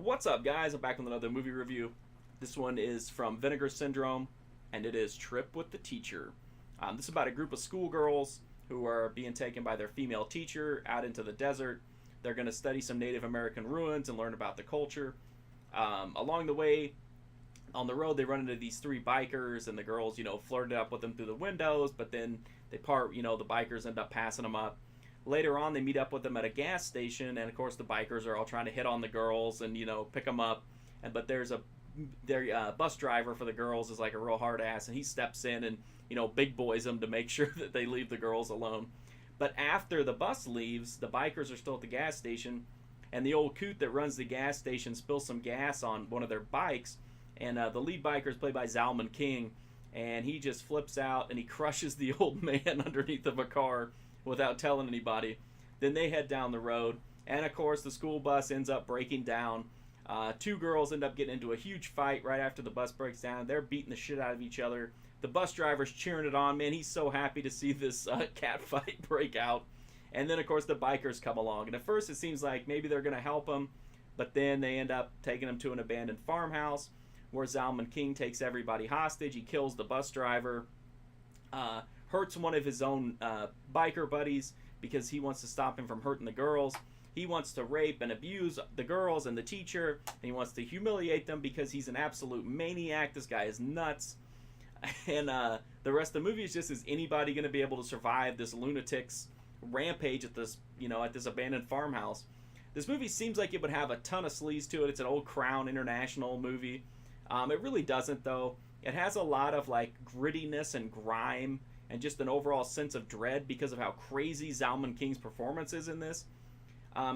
What's up, guys? I'm back with another movie review. This one is from Vinegar Syndrome, and it is Trip with the Teacher. This is about a group of schoolgirls who are being taken by their female teacher out into the desert. They're going to study some Native American ruins and learn about the culture. Along the way, on the road, they run into these three bikers, and the girls, flirted up with them through the windows, but then they part, the bikers end up passing them up. Later on, they meet up with them at a gas station, and of course, the bikers are all trying to hit on the girls and pick them up. But their bus driver for the girls is like a real hard ass, and he steps in and big boys them to make sure that they leave the girls alone. But after the bus leaves, the bikers are still at the gas station, and the old coot that runs the gas station spills some gas on one of their bikes, and the lead biker is played by Zalman King, and he just flips out and he crushes the old man underneath of a car without telling anybody. Then they head down the road, and of course the school bus ends up breaking down. Two girls end up getting into a huge fight right after the bus breaks down. They're beating the shit out of each other. The bus driver's cheering it on. Man, he's so happy to see this cat fight break out. And then of course the bikers come along, and at first it seems like maybe they're going to help them, but then they end up taking them to an abandoned farmhouse where Zalman King takes everybody hostage. He kills the bus driver, hurts one of his own biker buddies because he wants to stop him from hurting the girls. He wants to rape and abuse the girls and the teacher, and he wants to humiliate them because he's an absolute maniac. This guy is nuts. And the rest of the movie is just, is anybody going to be able to survive this lunatic's rampage at this, at this abandoned farmhouse? This movie seems like it would have a ton of sleaze to it. It's an old Crown International movie. It really doesn't, though. It has a lot of like grittiness and grime and just an overall sense of dread because of how crazy Zalman King's performance is in this.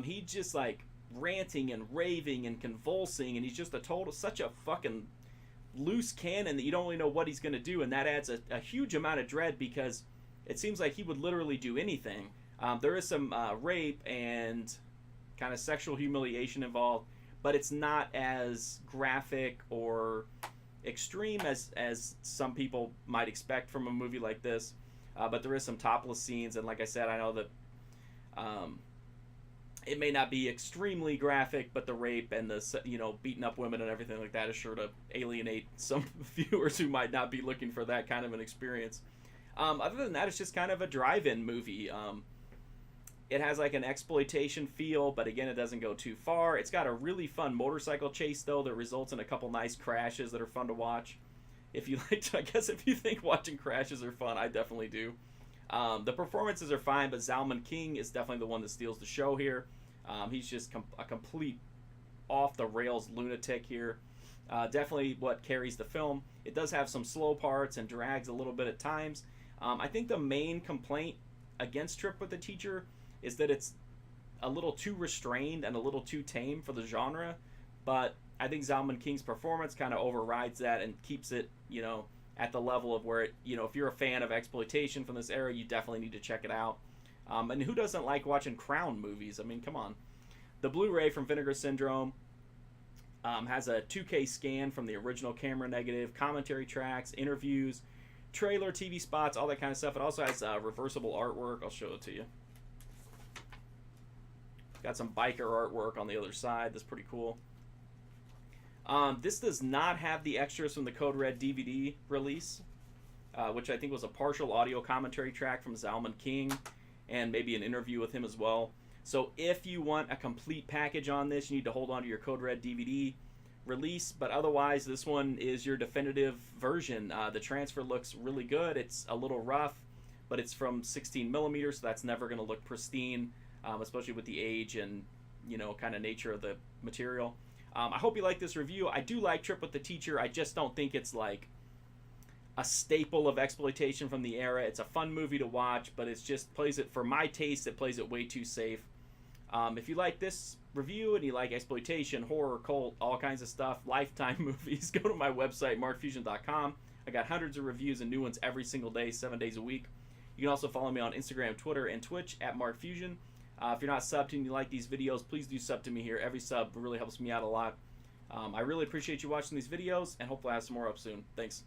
He just like ranting and raving and convulsing, and he's just such a fucking loose cannon that you don't really know what he's going to do, and that adds a huge amount of dread because it seems like he would literally do anything. There is some rape and kind of sexual humiliation involved, but it's not as graphic or extreme as some people might expect from a movie like this. But there is some topless scenes, and like I said, I know that it may not be extremely graphic, but the rape and the beating up women and everything like that is sure to alienate some viewers who might not be looking for that kind of an experience. Other than that, it's just kind of a drive-in movie. It has like an exploitation feel, but again, it doesn't go too far. It's got a really fun motorcycle chase, though, that results in a couple nice crashes that are fun to watch. If you like to, I guess if you think watching crashes are fun, I definitely do. The performances are fine, but Zalman King is definitely the one that steals the show here. He's just a complete off-the-rails lunatic here. Definitely what carries the film. It does have some slow parts and drags a little bit at times. I think the main complaint against Trip with the Teacher is that it's a little too restrained and a little too tame for the genre, but I think Zalman King's performance kind of overrides that and keeps it, at the level of where it, if you're a fan of exploitation from this era, you definitely need to check it out. And who doesn't like watching Crown movies? I mean, come on. The Blu-ray from Vinegar Syndrome has a 2K scan from the original camera negative, commentary tracks, interviews, trailer, TV spots, all that kind of stuff. It also has reversible artwork. I'll show it to you. Got some biker artwork on the other side. That's pretty cool. This does not have the extras from the Code Red DVD release, which I think was a partial audio commentary track from Zalman King and maybe an interview with him as well. So if you want a complete package on this, you need to hold on to your Code Red DVD release, but otherwise this one is your definitive version. The transfer looks really good. It's a little rough, but it's from 16 millimeters, so that's never going to look pristine. Especially with the age and kind of nature of the material. I hope you like this review. I do like Trip with the Teacher. I just don't think it's like a staple of exploitation from the era. It's a fun movie to watch, but it's just plays it, for my taste, it plays it way too safe. If you like this review and you like exploitation, horror, cult, all kinds of stuff, Lifetime movies, go to my website, markfusion.com. I got hundreds of reviews and new ones every single day, 7 days a week. You can also follow me on Instagram, Twitter, and Twitch at markfusion. If you're not subbed and you like these videos, please do sub to me here. Every sub really helps me out a lot. I really appreciate you watching these videos, and hopefully I have some more up soon. Thanks.